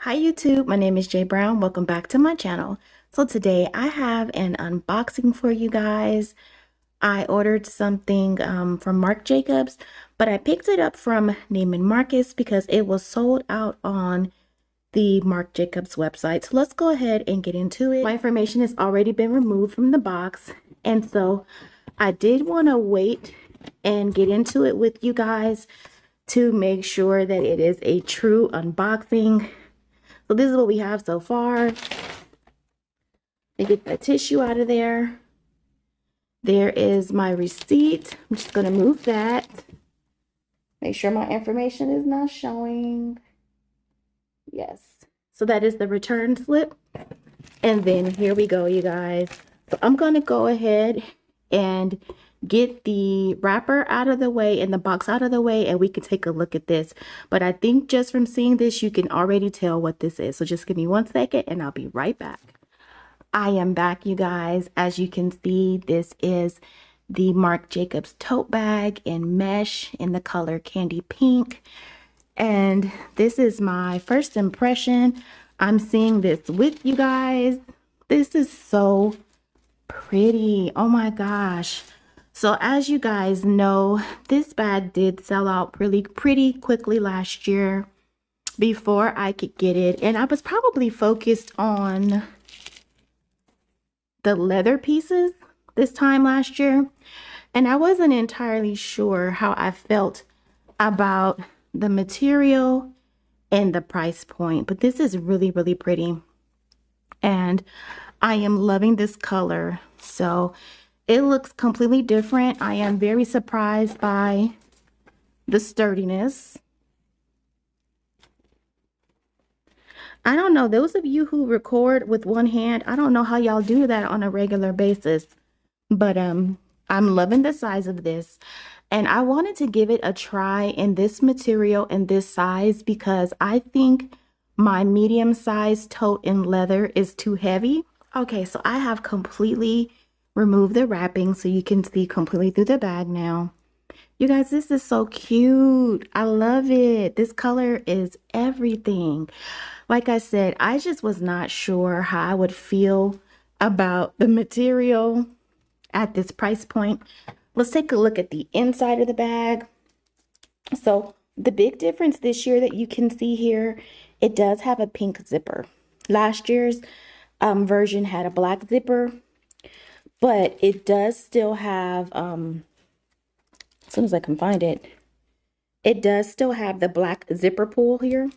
Hi YouTube, my name is Jay Brown. Welcome back to my channel. So today I have an unboxing for you guys. I ordered something from Marc Jacobs, but I picked it up from Neiman Marcus because it was sold out on the Marc Jacobs website. So let's go ahead and get into it. My information has already been removed from the box, and so I did want to wait and get into it with you guys to make sure that it is a true unboxing. So this is what we have so far. They get the tissue out of there. There is my receipt. I'm just going to move that. Make sure my information is not showing. Yes. So that is the return slip. And then here we go, you guys. So I'm going to go ahead and get the wrapper out of the way and the box out of the way, and we can take a look at this. But I think just from seeing this, you can already tell what this is. So just give me 1 second and I'll be right back. I am back, you guys. As you can see, this is the Marc Jacobs tote bag in mesh in the color candy pink. And this is my first impression. I'm seeing this with you guys. This is so pretty. Oh my gosh. So as you guys know, this bag did sell out pretty quickly last year before I could get it. And I was probably focused on the leather pieces this time last year. And I wasn't entirely sure how I felt about the material and the price point. But this is really pretty. And I am loving this color. So it looks completely different. I am very surprised by the sturdiness. I don't know, those of you who record with one hand, I don't know how y'all do that on a regular basis. But I'm loving the size of this. And I wanted to give it a try in this material and this size because I think my medium size tote in leather is too heavy. Okay, so I have completely removed the wrapping so you can see completely through the bag now. You guys, this is so cute. I love it. This color is everything. Like I said, I just was not sure how I would feel about the material at this price point. Let's take a look at the inside of the bag. So the big difference this year that you can see here, it does have a pink zipper. Last year's version had a black zipper, but it does still have, as soon as I can find it, it does still have the black zipper pull here.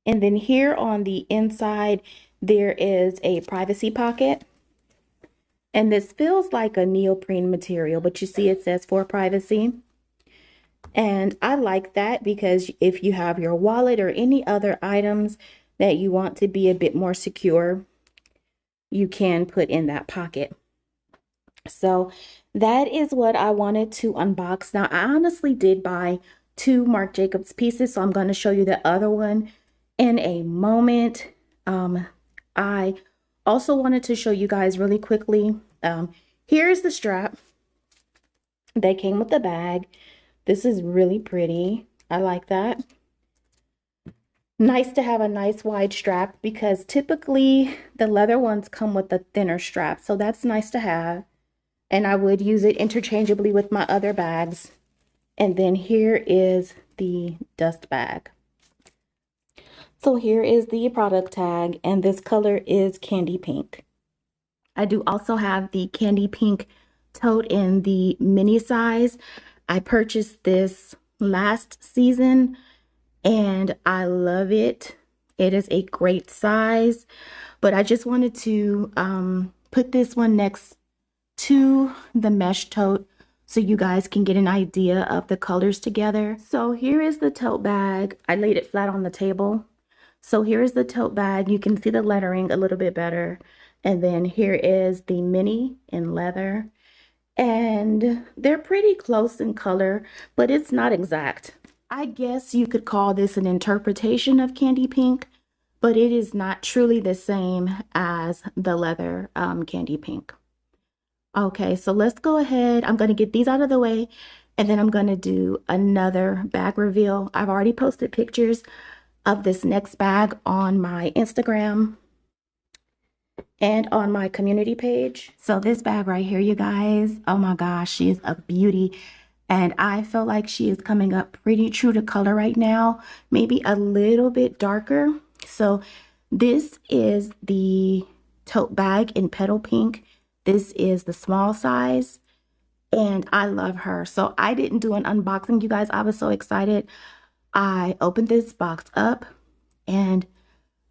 And then here on the inside, there is a privacy pocket. And this feels like a neoprene material, but you see it says for privacy. And I like that because if you have your wallet or any other items that you want to be a bit more secure, you can put in that pocket. So that is what I wanted to unbox. Now, I honestly did buy 2 Marc Jacobs pieces, so I'm going to show you the other one in a moment. I also wanted to show you guys really quickly. Here's the strap. They came with the bag. This is really pretty. I like that. Nice to have a nice wide strap because typically the leather ones come with a thinner strap. So that's nice to have. And I would use it interchangeably with my other bags. And then here is the dust bag. So here is the product tag, and this color is candy pink. I do also have the candy pink tote in the mini size. I purchased this last season and I love it. It is a great size, but I just wanted to put this one next to the mesh tote so you guys can get an idea of the colors together. So here is the tote bag. I laid it flat on the table. So here's the tote bag. You can see the lettering a little bit better. And then here is the mini in leather. And they're pretty close in color, but it's not exact. I guess you could call this an interpretation of candy pink, but it is not truly the same as the leather candy pink. Okay, so let's go ahead. I'm going to get these out of the way, and then I'm going to do another bag reveal. I've already posted pictures of this next bag on my Instagram and on my community page. So this bag right here, you guys, oh my gosh, she is a beauty. And I feel like she is coming up pretty true to color right now, maybe a little bit darker. So this is the tote bag in petal pink. This is the small size, and I love her. So I didn't do an unboxing, you guys. I was so excited. I opened this box up and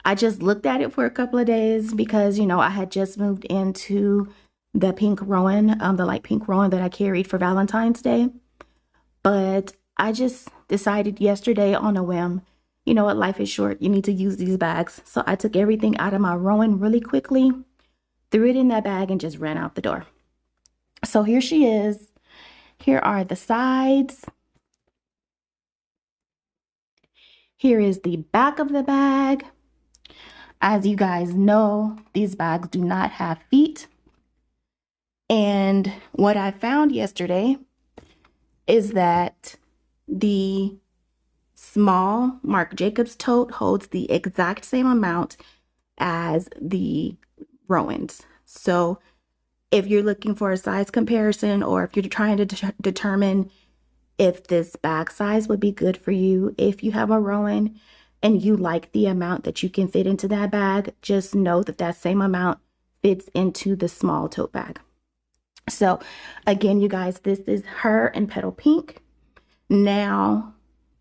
I just looked at it for a couple of days because, you know, I had just moved into the pink Rowan, the light pink Rowan that I carried for Valentine's Day. But I just decided yesterday on a whim, you know what, life is short. You need to use these bags. So I took everything out of my Rowan really quickly, threw it in that bag, and just ran out the door. So here she is. Here are the sides. Here is the back of the bag. As you guys know, these bags do not have feet. And what I found yesterday is that the small Marc Jacobs tote holds the exact same amount as the Rowans. So if you're looking for a size comparison, or if you're trying to determine if this bag size would be good for you, if you have a Rowan and you like the amount that you can fit into that bag, just know that that same amount fits into the small tote bag. So again, you guys, this is her in petal pink. Now,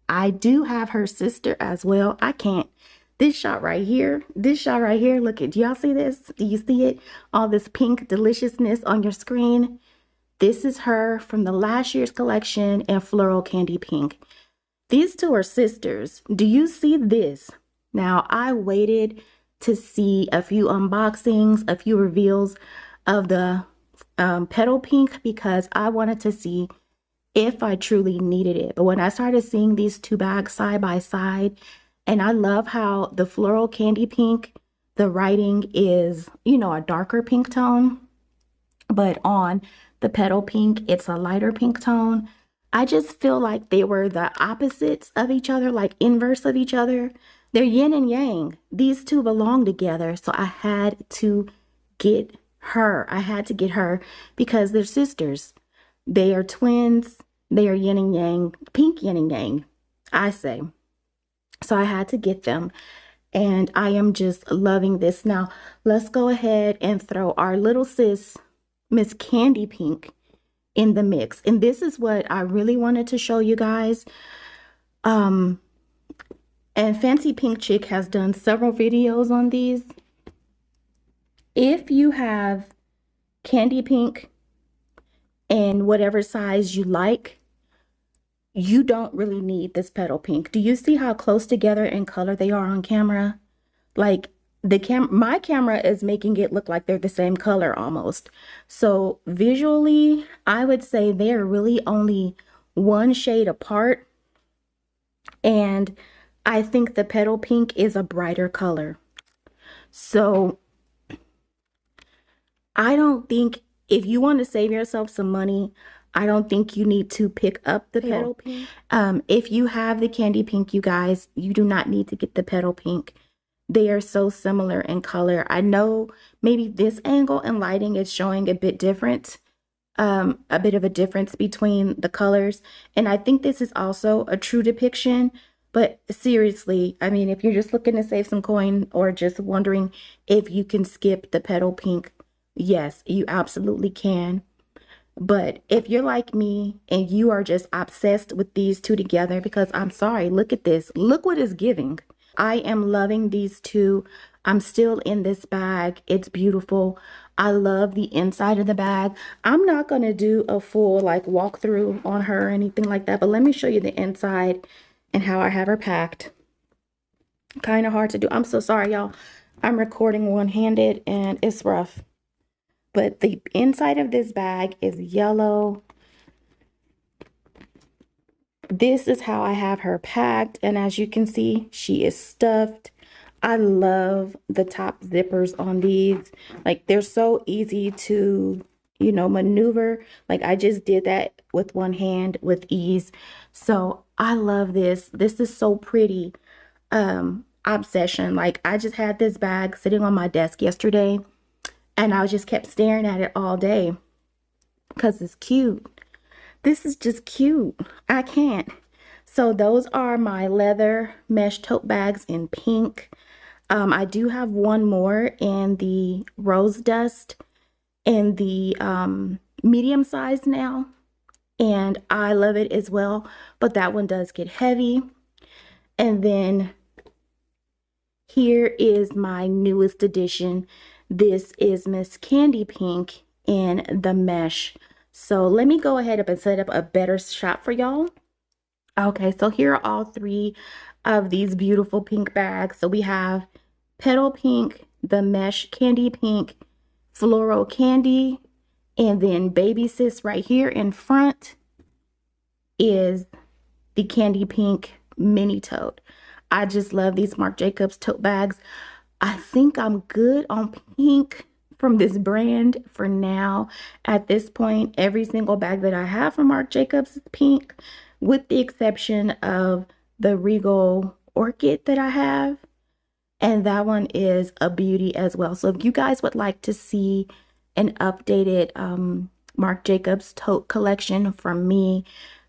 I do have her sister as well. I can't. This shot right here, look at, do y'all see this? Do you see it? All this pink deliciousness on your screen. This is her from the last year's collection in Floral Candy Pink. These two are sisters. Do you see this? Now, I waited to see a few unboxings, a few reveals of the petal pink because I wanted to see if I truly needed it. But when I started seeing these two bags side by side, and I love how the Floral Candy Pink, the writing is, you know, a darker pink tone, but on the petal pink, it's a lighter pink tone. I just feel like they were the opposites of each other, like inverse of each other. They're yin and yang. These two belong together. So I had to get her. I had to get her because they're sisters. They are twins. They are yin and yang, pink yin and yang, I say. So I had to get them. And I am just loving this. Now, let's go ahead and throw our little sis, Miss Candy Pink, in the mix. And this is what I really wanted to show you guys. And Fancy Pink Chick has done several videos on these. If you have Candy Pink in whatever size you like, you don't really need this petal pink. Do you see how close together in color they are on camera? Like my camera is making it look like they're the same color almost. So visually, I would say they're really only one shade apart. And I think the petal pink is a brighter color. So I don't think, if you want to save yourself some money, I don't think you need to pick up the petal pink. If you have the candy pink, you guys, you do not need to get the petal pink. They are so similar in color. I know maybe this angle and lighting is showing a bit different, a bit of a difference between the colors. And I think this is also a true depiction. But seriously, I mean, if you're just looking to save some coin or just wondering if you can skip the petal pink, yes, you absolutely can. But if you're like me and you are just obsessed with these two together, because I'm sorry, look at this. Look what it's giving. I am loving these two. I'm still in this bag. It's beautiful. I love the inside of the bag. I'm not going to do a full like walkthrough on her or anything like that, but let me show you the inside and how I have her packed. Kind of hard to do. I'm so sorry, y'all. I'm recording one-handed and it's rough. But the inside of this bag is yellow. This is how I have her packed. And as you can see, she is stuffed. I love the top zippers on these. Like, they're so easy to, you know, maneuver. Like, I just did that with one hand with ease. So I love this. This is so pretty. obsession. Like, I just had this bag sitting on my desk yesterday, and I just kept staring at it all day because it's cute. This is just cute. I can't. So those are my leather mesh tote bags in pink. I do have one more in the rose dust in the medium size now, and I love it as well, but that one does get heavy. And then here is my newest addition. This is Miss Candy Pink in the mesh. So let me go ahead and set up a better shot for y'all. Okay, so here are all three of these beautiful pink bags. So we have petal pink, the mesh candy pink, floral candy, and then baby sis right here in front is the candy pink mini tote. I just love these Marc Jacobs tote bags. I think I'm good on pink from this brand for now. At this point, every single bag that I have from Marc Jacobs is pink, with the exception of the Regal Orchid that I have. And that one is a beauty as well. So if you guys would like to see an updated Marc Jacobs tote collection from me,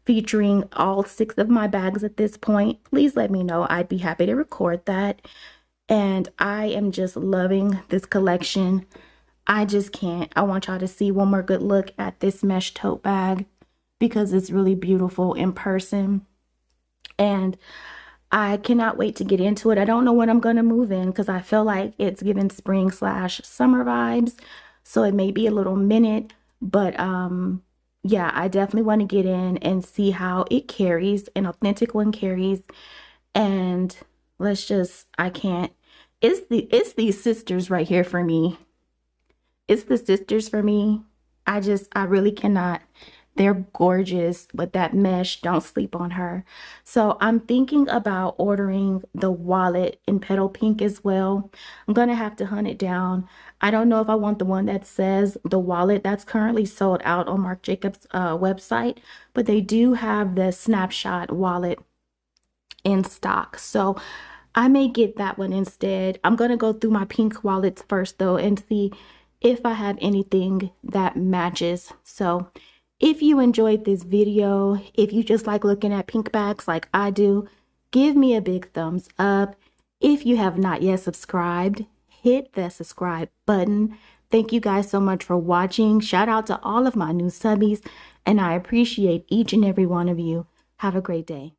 featuring all 6 of my bags at this point, please let me know. I'd be happy to record that. And I am just loving this collection. I just can't. I want y'all to see one more good look at this mesh tote bag because it's really beautiful in person. And I cannot wait to get into it. I don't know when I'm going to move in because I feel like it's giving spring/summer vibes. So it may be a little minute, but yeah, I definitely want to get in and see how it carries, an authentic one carries. And let's just, I can't. It's these sisters right here for me. It's the sisters for me. I really cannot. They're gorgeous, but that mesh, don't sleep on her. So I'm thinking about ordering the wallet in petal pink as well. I'm gonna have to hunt it down. I don't know if I want the one that says the wallet. That's currently sold out on Marc Jacobs website, but they do have the snapshot wallet in stock. So I may get that one instead. I'm gonna go through my pink wallets first though and see if I have anything that matches. So if you enjoyed this video, if you just like looking at pink bags like I do, give me a big thumbs up. If you have not yet subscribed, hit the subscribe button. Thank you guys so much for watching. Shout out to all of my new subbies, and I appreciate each and every one of you. Have a great day.